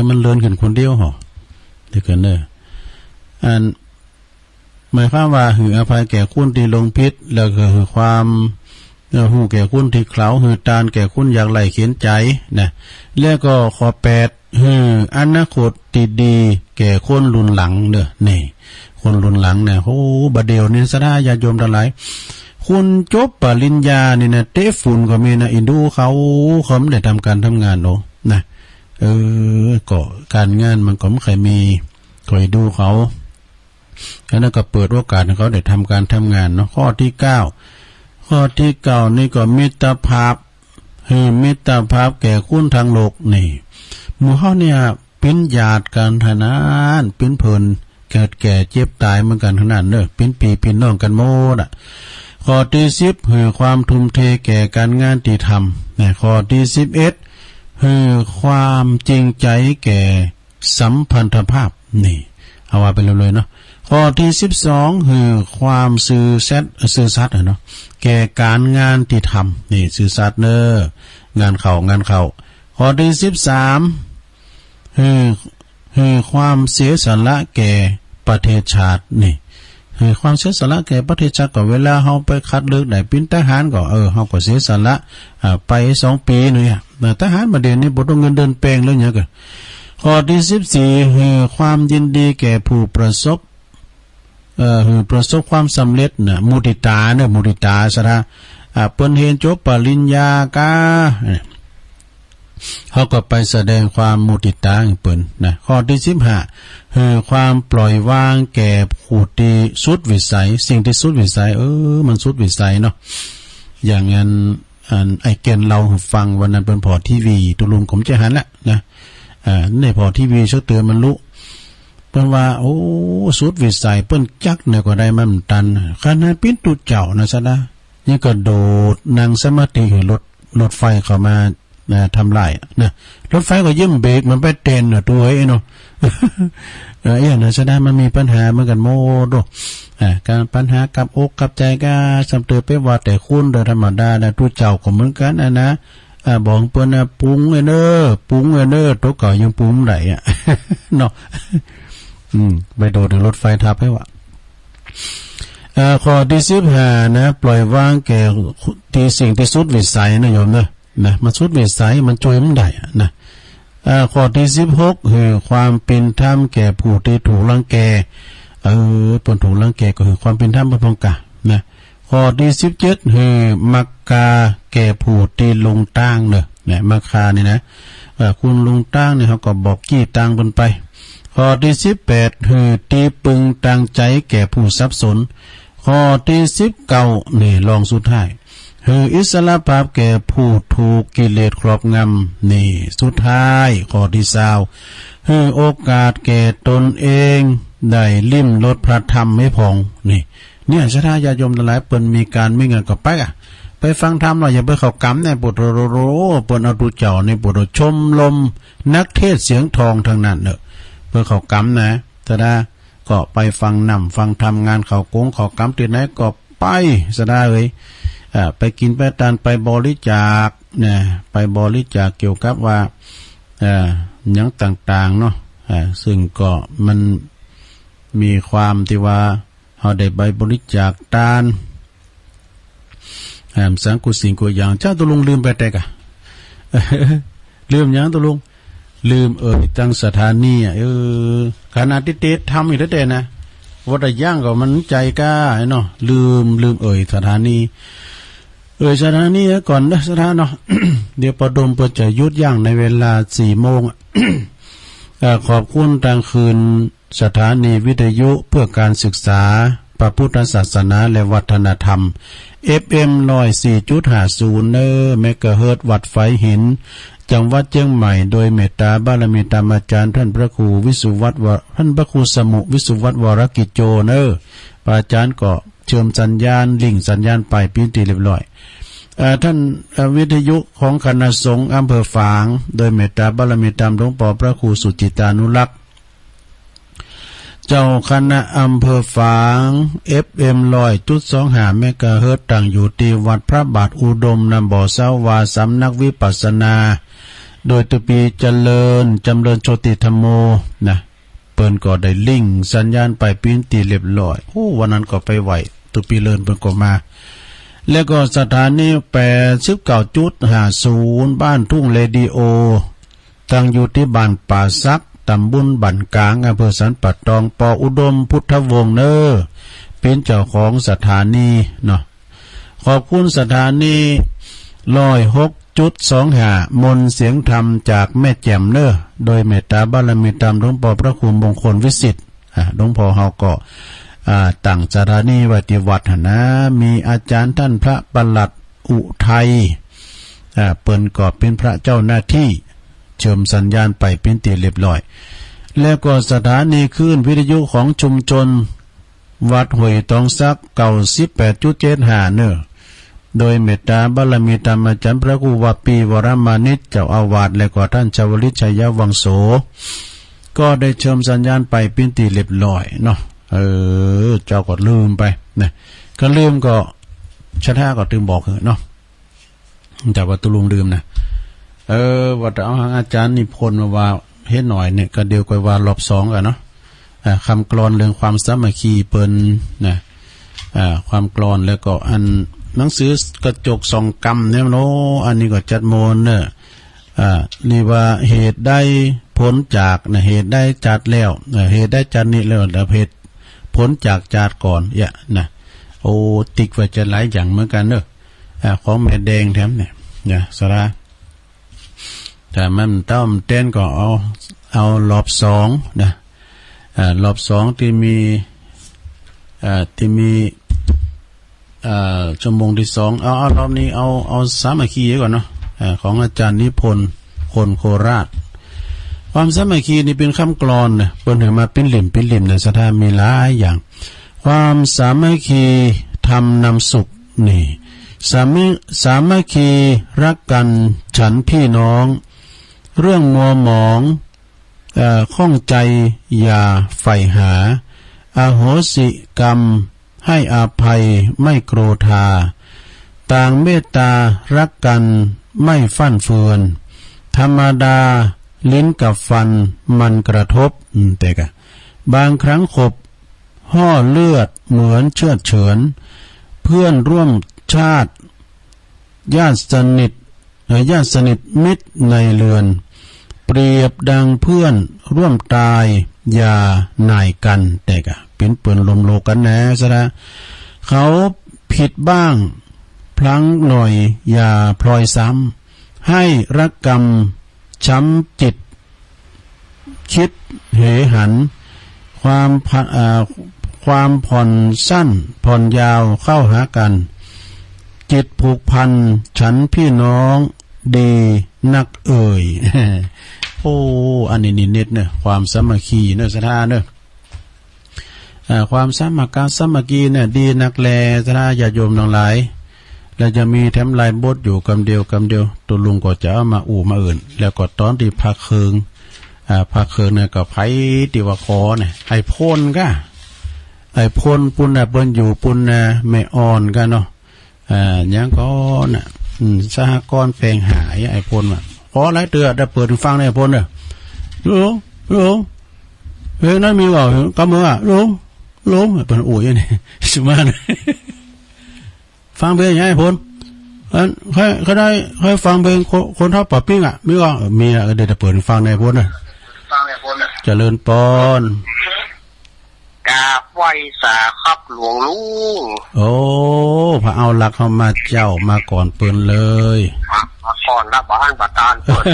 มันเลื่อนขึ้นคนเดียวหรอเดียวกันเด้อหมายความว่าหืออภัยแก่คุณที่ลงพิษแล้วก็คือความหูแก่คุณที่เขาหือตานแก่คุณอยากไหลเขียนใจนะแล้วก็ข้อ8อนาคตดีแก่คนรุ่นหลังเด้อนี่ คนรุ่นหลังเนี่ยโอ้บะเดียวนี่ซะได้ญาติโยมทั้งหลายคุณจบปริญญานี่นะเตะฝุ่นก็มีนะอินดูเขาไม่ได้ทำการทำงานโนนะก็การงานมันก็ไม่เคยมีคอยดูเขาแล้วก็เปิดโอกาสให้เขาได้ทำการทำงานเนาะข้อที่9นี่ก็มิตรภาพมิตรภาพแก่คุณทางโลกนี่หมู่เฮาเนี่ยเป็นญาติกันทนานเป็นเพิ่นเกิดแก่เจ็บตายเหมือนกันขนาดเด้อเป็นพี่เป็นน้องกันหมดอ่ะข้อที่10คือความทุ่มเทแก่การงานที่ทำนะข้อที่11คือความจริงใจแก่สัมพันธภาพนี่เอาว่าไปเลยเนาะข้อที่12คือความซื่อสัตย์เนาะแก่การงานที่ทำนี่ซื่อสัตย์เน้องานเข้าข้อที่13คือความเสียสละแก่ประเทศชาตินี่คือความเสียสละแก่ประเทศชาติก็เวลาเฮาไปคัดเลือกได้เป็นทหารก็เฮาก็เสียสละไป2ปีเนี่ยแต่ทหารมาเดี๋ยวนี้บ่ต้องเงินเดือนแปลงแล้วเนี่ยก็ข้อที่14คือความยินดีแก่ผู้ประสบความสำเร็จน่ะมุทิตาซะนะเปิ้นเรียนจบปริญญากาเขาก็ไปแสดงความมุทิตาให้เปิ้นนะข้อที่15คือความปล่อยวางแก่ผู้ที่สุดวิสัยสิ่งที่สุดวิสัยมันสุดวิสัยเนาะอย่างนั้นไอ้แก่นเราฟังวันนั้นเป็นพอทีวีตุลุงผมจะหันละนะในพอทีวีเชื่อเตือนมันรู้เปิ้นว่าโอ้สุดวิสัยเปิ้นจักเนี่ยก็ได้มันตันขนาดปิ้นตุเจ้านะซะนะนี่ก็โดดนั่งสมาธิให้รถไฟเข้ามาทำลายนะรถไฟก็ยิ้มเบรกมันไปเต้นน่ะตัวเนาะนะซะนะมันมีปัญหาเหมือนกันโมโดการปัญหากับอกกับใจก็สำเตือไปว่าแต่คุณโดยธรรมดานะตุเจ้าก็เหมือนกันนะบอกเปิ้นปรุงเด้อตัวเก่ายังปรุงได้เนาะไปโดดรถไฟทับให้ว่าข้อที่15นะปล่อยวางแก่ที่สิ่งที่สุดวิสัยนะโยมนะมันสุดวิสัยมันช่วยมันได้นะข้อที่16คือความเป็นธรรมแก่ผู้ที่ถูกรังแกปนถูกรังแกก็คือความเป็นธรรมบ่พ้องกันนะข้อที่17คือมักกาแก่ผู้ที่ลงตั้งเนี่ยมักคานี่นะคุณลงตั้งเนี่ยเขาก็บอกกี้ตั้งบนไปข้อที่18คือตีปึงตั้งใจแก่ผู้สับสนข้อที่19นี่รองสุดท้ายคืออิสระภาพแก่ผู้ถูกกิเลสครอบงำนี่สุดท้ายข้อที่20คือโอกาสแก่ตนเองได้ลิ้มรสพระธรรมไม่พองนี่เนี่ยชราญาโยมหลายเปิ้นมีการไม่เงินก็ไปฟังธรรมหน่อยอย่าไปเข้ากรรมในปุถโรเปิ้นเอาดูเจ้าในปุถชมลมนักเทศเสียงทองทั้งนั้นเด้อเพื่อเข้ากรรมนะแต่ได้ก็ไปฟังฟังทำงานเข้ากงเข้ากรรมที่ไหนก็ไปซะได้เลยไปกินไปทานไปบริจาคเนี่ยไปบริจาคเกี่ยวกับว่าหยังต่างๆเนาะซึ่งก็มันมีความที่ว่าเฮาได้ไปบริจาคทานสังกุสิ่งกุอย่างเจ้าตุลุงลืมไปแต่กะลืมหยังตุลุงลืมตั้งสถานีขณะที่เตทำอยู่แต่นะวัดย่างก็มันใจกล้าเนาะลืมสถานีสถานีก่อนนะสถานเนาะ เดี๋ยวประดมเปิดจะยุดย่างในเวลา 4 โมง ขอบคุณทางคืนสถานีวิทยุเพื่อการศึกษาพระพุทธศาสนาและวัฒนธรรม FM 104.50 เมกะเฮิรตซ์วัดไฟหินจังหวัดเชียงใหม่โดยเมตตาบารมีธรรมอาจารย์ท่านพระครูวิสุวัฒน์ท่านพระครูสมุวิสุวัฒน์วรกิจโจพระอาจารย์ก็เชื่อมสัญญาณลิงก์สัญญาณไปพิธีเรียบร้อยท่านวิทยุของคณะสงฆ์อำเภอฝางโดยเมตตาบารมีธรรมหลวงพ่อพระครูสุจิตานุรักษ์เจ้าคณะอำเภอฝาง FM 100.25 เมกะเฮิรตซ์ตั้งอยู่ที่วัดพระบาทอุดมนำบ่อสาวาสำนักวิปัสสนาโดยตุปีเจริญจำเริญโชติธรรมโมนะเปิ้นก็ได้ลิงก์สัญญาณไปพิมพ์ตีเรียบร้อยวันนั้นก็ไปไหวตุปีเลินเปิ้นก็มาแล้วก็สถานี 89.50 บ้านทุ่งเรดิโอตั้งอยู่ที่บ้านป่าซักต ตำบลบั่นกลางอำเภอสันป่าตองปออุดมพุทธวงศ์เนอเป็นเจ้าของสถานีเนาะขอบคุณสถานี106.25 มนต์เสียงธรรมจากแม่แจ่มเนอโดยเมตตาบารมีตามหลวงพ่อพระครูมงคลวิสิทธิ์หลวงพ่อเฮาก็ตั้งสถานีไว้ที่วัดหั่นนะมีอาจารย์ท่านพระปลัดอุทัยเปิ้นก็เป็นพระเจ้าหน้าที่เชิมสัญญาณไปเป็นที่เรียบร้อยแล้วก็สถานีคลื่นวิทยุของชุมชนวัดห้วยตองซัก98.75เนอโดยเมตตาบารมีธรรมอาจารย์พระครูวปีวรมานิชเจ้าอาวาสและก็ท่านชาวลิตชัยวังโสก็ได้เชิมสัญญาณไปเป็นที่เรียบร้อยเนาะเจ้าก็ลืมไปนะก็ลืมก็ชะท่าก็ตื่มบอกเนาะแต่ว่าตุลุงลืมนะว่าจะเอาหางอาจารย์นิพนธ์มาว่าเฮ็ดหน่อยเนี่ยก็เดียวกับว่ารอบ2กันเนาะคำกลอนเรื่องความสามัคคีเปิ้นนะความกลอนแล้วก็อันหนังสือกระจกส่องกรรมเนี่ยเนาะอันนี้ก็จัดโมนเนี่ยนี่ว่าเหตุได้พ้นจากนะเหตุได้จัดแล้วเหตุได้จัดนี่แล้วแต่เหตุพ้นจากจัดก่อนเนี่ยนะโอ้ติ๊กไว้จะหลายอย่างเหมือนกันเนอะของแม่แดงแถมเนี่ยสระแต่มันต้มเต้นก็เอารอบ2นะรอบ2ที่มีชั่วโมงที่2เอารอบนี้เอาสามัคคีก่อนเนาะของอาจารย์นิพนธ์คนโคราชความสามัคคีนี่เป็นคำกลอนนะเปิ้นให้มาเป็นเหลี่ยมในสถานมีหลายอย่างความสามัคคีทำนำสุขนี่สามัคคีรักกันฉันพี่น้องเรื่องมัวหมองข้องใจอย่าใฝ่หาอโหสิกรรมให้อภัยไม่โกรธาต่างเมตตารักกันไม่ฟั่นเฟือนธรรมดาลิ้นกับฟันมันกระทบแต่กะบางครั้งขบห่อเลือดเหมือนเชือดเฉือนเพื่อนร่วมชาติญาติสนิทมิตรในเรือนเปรียบดังเพื่อนร่วมตายอย่าหน่ายกันแต่กะเป็นเปืนลมโลกันแน่ซะนะเขาผิดบ้างพลั้งหน่อยอย่าพลอยซ้ำให้รักกรรมช้ำจิตคิดเหหันความผ่อนสั้นผ่อนยาวเข้าหากันจิตผูกพันฉันพี่น้องดีนักเอ่ย โอ้อันนี้นิดเนี่ยความสามัคคีเนอะสถานเนอะความสามัคคีเนี่ยดีนักแลสถานญาติโยมทั้งหลายแล้วจะมีแถมลายบทอยู่กำเดียวตัวลุงก็จะเอามามาอื่นแล้วก็ตอนที่พักเคืองเนี่ยก็ไผติวคอเนี่ยไอ้พ่นก็ไอ้พ่นปุ่นน่ะเปิ้นอยู่ปุ่นน่ะไม่อ่อนกันเนาะยังก็น่ะสหกรณ์แปลงหายไอ้พ่นว่ะขอหลายเตือได้เปิดฟังได้พ่นเด้อรู้เพลงนั้นมีบ่กำมืออ่ะรู้เปิ้นโอ้ยนี่สุมาณฟังเพลงไอ้พ่นเขาได้ให้ฟังเพลงคนทับปะปิ้งอ่ะมีบ่มีอ่ะเดี๋ยวจะเปิดฟังในพ่นน่ะเจริญปอน
กราบไหว้สาครับหลวงลุง
โอ้พระเอาหลักเข้ามาเจ้ามาก่อนเปิ้นเลย
มาก่อนละบ้านประธานเปิ้น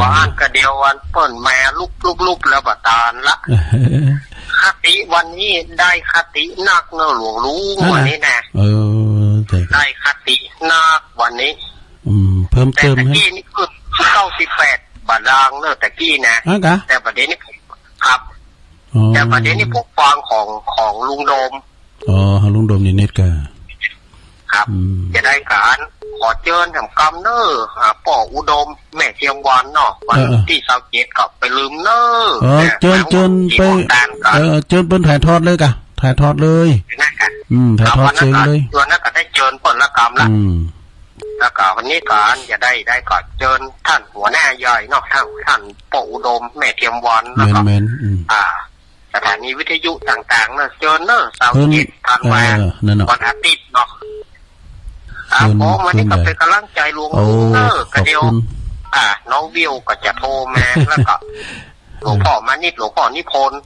บ้านก็เดียววันเปิ้นแม่ลุกแล้วประธานละคติวันนี้ได้คตินักเนอะหลวงลุงวันนี้นะได้คตินักวันนี้
เพิ่มเติมให้
แต่กี้นี่คือ98บาทางเนอะแต่กี้นะแต่ประเด็นนี้ครับแต่ประเด็นนี้พวกฟังของลุงโดม
ลุงโดมนี่เน็ตก็
ครับจะได้การขอเชิญทำกรรมเนอะป่ออุดมแม่เทียมวันเนาะวันที่27กับไปลืมเนอะ
เชิญไปเชิญเปิ้นถ่ายทอดเลยกะถ่ายทอดเลยถ่ายทอดเชิญเลย
วันนั้นก็ได้เชิญเปิ้นละกรรมละแล้วก็วันนี้การจะได้ก่อนเชิญท่านหัวหน้าใหญ่เนาะท่านป่ออุดมแม่เทียมวันแล้วก็สถานีวิทยุต่างๆเนอะเชิญเนอะเสาร์อาทิตย์ธันวาวันอาทิตย์เนาะผมวันนี้ก็เป็นกำลังใจหลวงลุงเนอะก็เดียว น้องวิวก็จะโทรมา แล้วก็หลวงพ่อมานิดหลวงพ่อนิพนธ์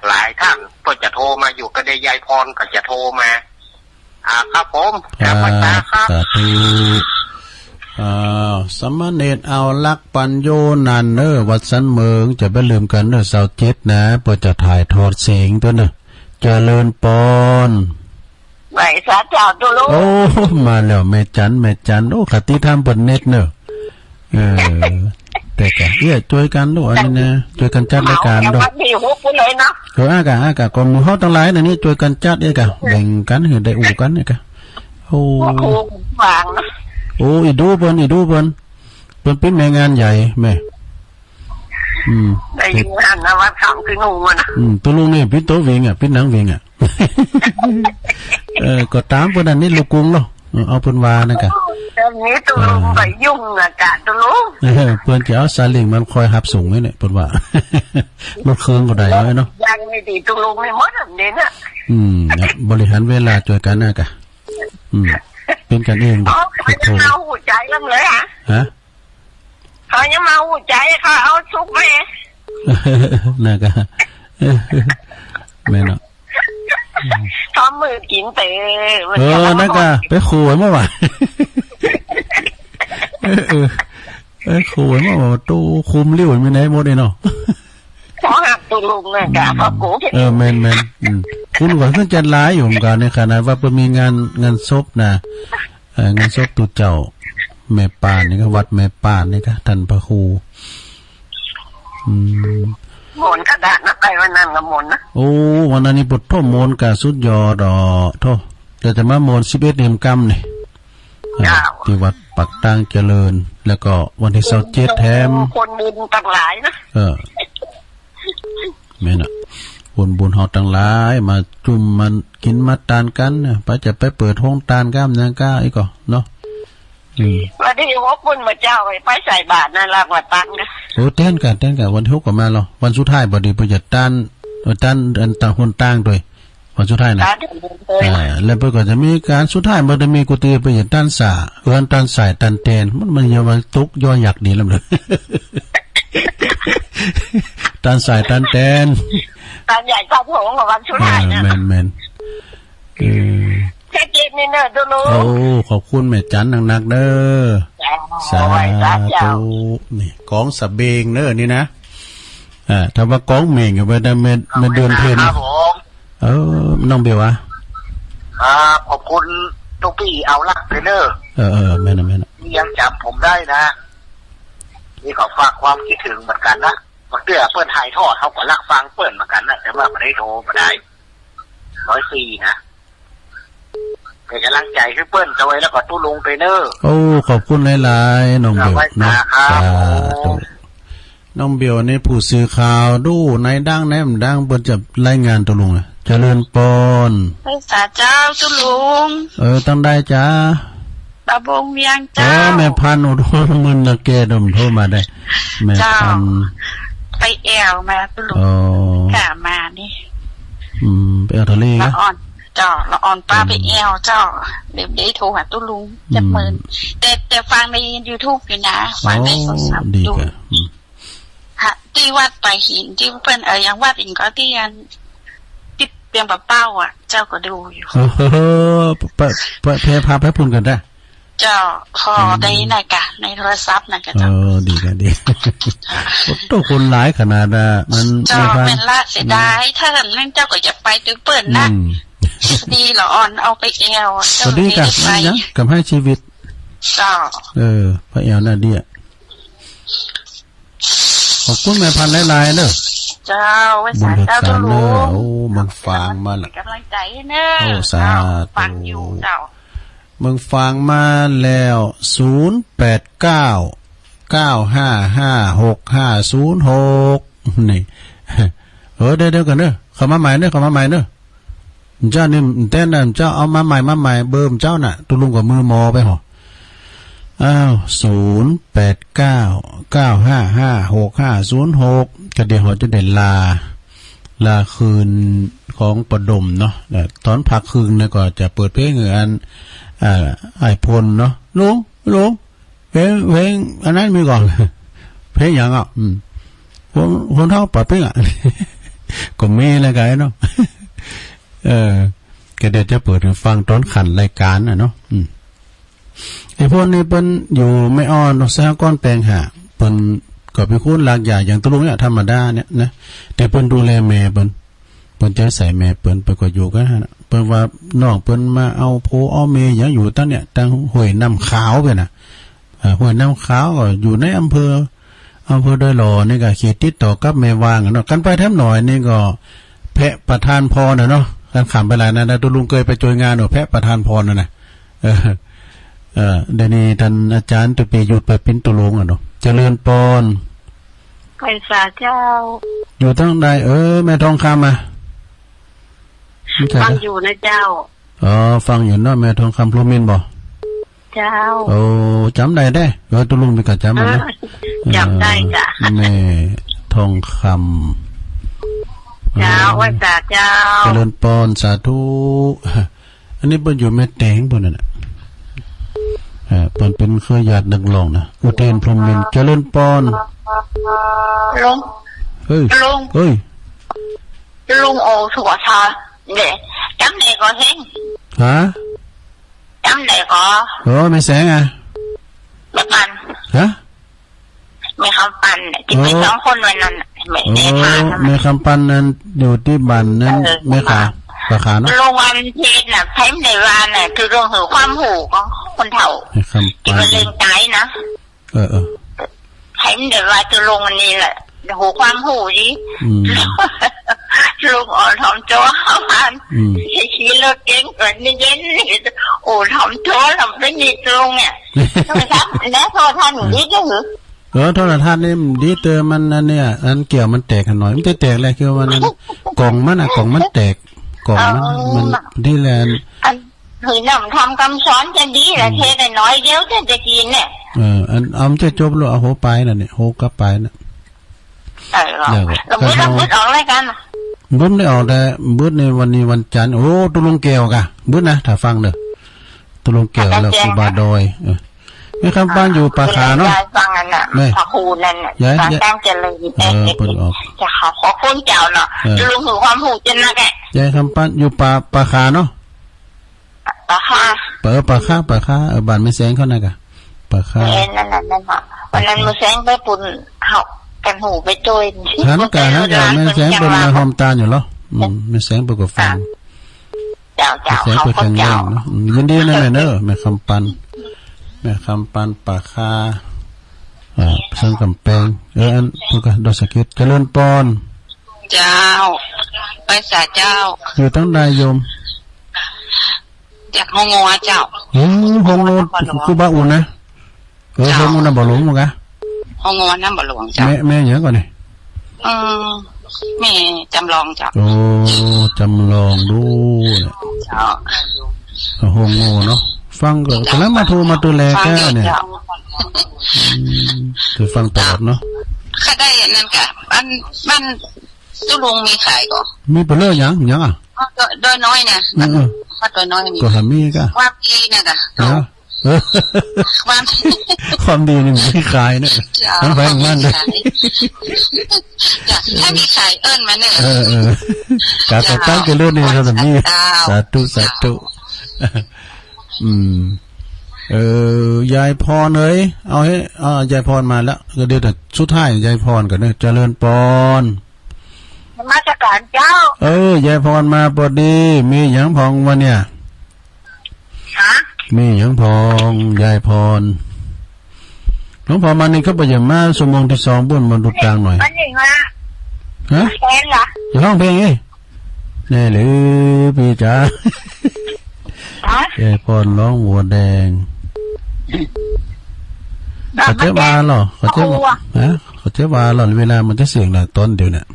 หลายท่านก็จะโทรมาอยู่ก็ได้ยายพรก็จะโทรมาครับผมกรรมการครับ
สาธุสมณเณรเอาลักปัญโยนันวัดสันเมืองจะไปลืมกันเสาร์เจ็ดนะเพื่อจะถ่ายทอดเสียงตัวเจริญปอน
ไหวสาเจ้าตัวลูก
โอ้มาแล้วแม่จันโอ้ขติธรรมบนเน็ตแต่กะช่วยกันด้วยอันนี้นะช่วยกันจัดรายการด้วย
ดีฮุบเลยเนาะ
อากะกองมือเฮาทั้งหลายนี่ช่วยกันจัดกะแบ่งกันให้ได้อู่กันกะโอ้
วางนะ
โอ้อีดูเพิ่นเป็นแม่งานใหญ่แม่
ได้งานนะว่าทำคืองูมัน
ตัวลุงนี่เป็นตัววิ่งเป็นหนังวิ่งก็ตามเพิ่นอันนี้ลูกกรุงเนาะเอาเพิ่นว่านะกะ
ตอนนี้ตัวลุงไปยุ่งอ่ะกะตัวลุง
เพิ่นจะเอาซาเล้งมันคอยหับสูงไว้เนี่ยเพิ่นว่ารถเครื่องก็ได้เนาะ
ยังไม่ดีตัวลุงไม่หมดอันนี้น่ะ
บริหารเวลาช่วยกันนะกะเป็นกันเอง
เขายังมาหัวใจกันเลย
ฮะ
เขายังมาหัวใจเขาเอาซุปไป
น่ะกะแม่เนาะ
ทำมือกินเตะ
นั่นกะไปขู่เมื่อวานขู่เมื่อวานตู้คุมเลี้ยวไม่ไหนหมดเลยเนาะ
ขอหักตัวลุงเลยกะขอกู
แมนคุณว่าขึ้นจัดร้ายอยู่เหมือนกันในขณะว่าเพิ่นมีงานศพนะงานศพตัวเจ้าแม่ป่านนี่ก็วัดแม่ป่านนี่ก็ท่านพระครู
มนกระดาษนะไปวันนั้นกับมนนะ
โอ้วันนั้นนี่บทท่อมนกับสุดยอดท่อจะมามน11 เดือนกำนี่ที่วัดปักตังเจริญแล้วก็วันที่27แถม
คนบุญตั้งหลายนะ
แม่น่ะคนบุญเฮาตั้งหลายมาจุ่มมันกินมาตานกันไปจะไปเปิดห้องตานก้ามนางก้าอีกก็เนาะ
วันที่ฮกบุญมาเจ้าไปใส่บาตรนั่นล่ะวัดตังนะ
โอ้เต้นกันวันที่6ก็มาแล้ววันสุดท้ายบ่ดีเพิ่นจะต้านอันต่างคนต่างด้วยวันสุดท้ายนะแล้วเพิ่นก็จะมีการสุดท้ายบ่ได้มีกุฏิเพิ่นจะต้านสาต้านสายต้านแตนมันอย่าว่าตกย่อยักดีลำเลยต้านสายต้านแตน
ต้านใหญ่ต้านโหงกับวันสุดท้ายนะ
แม่น
แค่เจ็บนี่เนอะดูลูก
โอ้ขอบคุณแม่จันหนักๆเด้อสาธุนี่กองสะเบงเด้อนี่นะถ้าว่ากองเมงอยู่ไปได้มาเดือนเพ็ญน้องเบลวะ
ขอบคุณตุ๊กปี้เอาลักเลยเด้
อแม่น
ยังจำผมได้นะนี่ขอฝากความคิดถึงเหมือนกันนะเพื่อเปิ้นถ่ายทอดเขาก็รักฟังเปิ้นเหมือนกันนะแต่ว่าไม่ได้โทรมาได้104นะเป็นกำลังใจให้เปิ้ลจะไว้แล้วก็ตู้ลงไปเนอ
โอ้ขอบคุณหลายๆน้องเบลนะน้องเบลในผู้สื่อข่าวดูในดังเปิ้นจะรายงานตู้ลุงเจริญปอน
สาเจ้าตู้ลุง
ตั้งได้จ้า
ตาบงเวียงเจ้า
แม่พันอุดมมึนละแกดมโทรมาได้แม่พัน
ไปแอวมาตู้ลุงกะมานี่
ไปเอาทะเลนะ
จ้าละอ่อนป้าไปแอวเจ้าเดี๋ยวได้โทรหาตู้ลุงจะเมินแต่ฟังใน YouTube อยู่นะฟังในโทรศัพท์ดูที่วัดไปหินที่เพิ่นยังวัดอีกก็ที่ติดเตียงปะเป้าเจ้าก็ดูอยู่
แพร่พาไปพุ่นกันได้
เจ้าพอได้ไหนกะในโทรศัพท์นะกะเจ้า
ดีกันดีตัวคนหลายขนาดมัน
เจ้าเป็นละเสียดายถ้านั่นเจ้าก็จะไปตื้อเปิ่นนะดีเหรออ่อนเอาไปแอว
เจ้าดีกับให้ชีวิต
เจ้า
พระแอวน่าดีขอบคุณแม่พันหลายๆเนอะ
เจ้าไว้สายเจ้าตัวรู้
โอ้มึงฟังมาละ
กำลังใจเนอะ
โอ้สา
ฟังอยู่เจ้า
มึงฟังมาแล้ว0899556506นี่เดี๋ยวกันเนอะเข้ามาใหม่เนอะเจ้านี่เต้นน่ะเจ้าเอามาใหม่เบิ่มเจ้าน่ะตุลุงกับมือมอไปหรอ0899556506ก็เดี๋ยวเขาจะได้ลาคืนของประดมเนาะตอนพักคืนเนี่ยก็จะเปิดเพลงอันไอพลเนาะลุงเว เพลงอันนั้นมีก่อนเพลงอย่างอ่ะคนเท่าปะเป้งอ่ะก็มีอะไรกันเนาะก็เดี๋ยวจะเปิดฟังตอนขันรายการเนาะไอ้พวกนี้เป็นอยู่ไม่อ่อนสหกรณ์แปลงหาเป็นก็เป็นคนหลากหลายอย่างตุลุงเนี่ยธรรมดาเนี่ยนะแต่เปิ้นดูแลแม่เปิ้นจะใส่แม่เปิ้นไปก็อยู่กันฮะเปิ้นว่าน้องเปิ้นมาเอาโพเอาเมย์อย่างอยู่ตั้งเนี่ยตั้งห้วยน้ำขาวไปนะห้วยน้ำขาวก็อยู่ในอำเภอดอยหล่อนี่ก็เขตติดต่อกับแม่วางเนาะกันไปแถมหน่อยนี่ก็แพะประธานพรเนาะกันขำไปหลายนะตุลุงเคยไปช่วยงานแพะประธานพรนะเดี๋ยวนี้ท่านอาจารย์ตุปีหยุดไปปิ้นตุลุงเนาะเจริญปอน
ไปสาเจ้า
อยู่ตั้งใดแม่ทองคำ
ฟังอยู่นะเจ้า
ฟังอยู่เนาะแม่ทองคำพลูมินบ่
เจ้า
จำได้ตุลุงมีกะจำนะ
จำได้จ้ะ
แม่ทองค
ำเจ้าว่าสาเจ้า
เจริญปอนสาธุอันนี้เปิ้นอยู่แม่แตงเปิ้นน่ะเปิ้นเป็นเครือญาตินักร้องนะอุเทนพรหมินทร์เจริญปอน
ลุง
เฮ้ย
ลุงโอสุขชาเนี่ยจำได้ก็เห็น
ฮะ
จำได้ก็
ไม่แสง
ไม่ปัน
ฮะ
ไม่คำปันที่ไปสองคนวันนั้นไม่ได้ทาน
ไม่คำปันนั้นอยู่ที่บ้านนั้นไม่ขาปะขาเนาะ
โรงวันเทศน่ะใช้ในวานน่ะคือเรื่องของความหูของคนเฒ่าที่มันเล่นใจนะใช้ในวานจะลงอันนี้แหละหูความหูดิลุงอ่อนทำโจ้ห้านชี้เลิกเก่งเกิดนี่เย็นโอ้ทำโจ้ทำเป็นนิดลุงเนี่ยครับแล้วโทษท่านดีก็หือ
โทรทัศน์นี่ดีเตอมันอันเนี้ยอันเกี่ยวมันแตกหน่อยมันจะแตกอะไรคือว่านั้นกล่องมันแตกกล่องมันดีแลน
หือน้ำทำคำสอนจะดีแหละเทได้น้อยเดียวจะกินเนี่ย
อันเอาจะจบแล้วเอาโหไปน่ะเนี่ยโหกลับไปน่ะ
เราบึดออกอะไรกัน
บึดได้ออกแต่บึดในวันนี้วันจันทร์โอ้ตุลุงแก้วกะบึดนะถ้าฟังเด้อตุลุงแก้วแล้วครูบาดอยไม่คำบ้านอยู่ป่าขาเนาะ
ฟังนั่นน่ะพระครูนั่นน่ะตั้งเจริญ
เปิดออก
จะขอคนเจ้าเนาะลุงหูความหูจนนะแก
ยายคำบ้านอยู่ป่าขาเนาะ
ป่าขา
ป่าขาบ้านไม่แสงเขานะกะป่าขา
นั่นวันนั้นมือแสงไปปุ่นเขากันหูไปโจย
ฉันกะไม่แสงเป็นมาหอมตาอยู่หรอไม่แสงไปกับฟัง
เจ้า
แสงไปแข็งแรงเนาะยินดีนั่นแหละเนอะแม่คำปันป่าคาเชิงกำแพงอันพวกดอกสะเก็ดเจริญปอน
เจ้าไปสาเจ้า
อยู่ตั้งใดโยม
จากห้องงัวเจ้า
ห้องงัวครูบาอุ่นนะห้องงัวน้ำบ่หลวงมั้งกะ
ห้องงัวน้ำบ่หลวงเจ้า
แม่เยอะก่อนนี่
แม่จำลองเจ้า
จำลองดู
เจ้า
ห้องงัวเนาะฟังก็แล้วมาโทรมาตัวแลแก้เนี่ยคือฟังตลอดเนาะ
ข้าได้นั่นกะบ้านตุลุงมีขายก็
มีเปลือกยังอ่ะ
โดยน้อยเนี่ยว่าโดยน้อยมี
ก็หามีก็
ความดีเนี่ยกะ
ความดีนี่ไม่ขายเนี่ยมันแพงมากเลย
ถ้ามีขายมาเนี่ย
การตั้งกันเรื่องนี้เราจะมีสาธุยายพรเลยเอาให้ยายพรมาแล้วก็เดี๋ยวแต่สุดท้ายยายพรกันเนี่ยเจริญปอน
มาจากการเจ้
ายายพรมาพอดีมีหยังพองวันเนี่ยมีหยังพองยายพรหลวงพ่อมานี่เขาไปอย่างมาชั่วโมงที่2บุญมาดูกลางหน่อยฮะ
เพลงเหรอ
จะร้องเพลงไงแน่หรือพี่จ๋ายายพรร้องวัวแดงเขาเจ๊บาหรอเขาเจ๊บาหรอเวลามันจะเสียงหน่ะต้นเดียวเนี่ย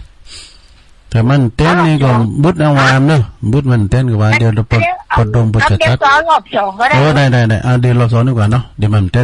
แต่มันเต้นนี่ก็บุดเอาวามเนอะบุดมันเต้นกับว่าเดี๋ยวเราปดดงปดจัดได้เอาเดี๋ยวรอบ2ดีกว่าเนาะเดี๋ยวมันเต้น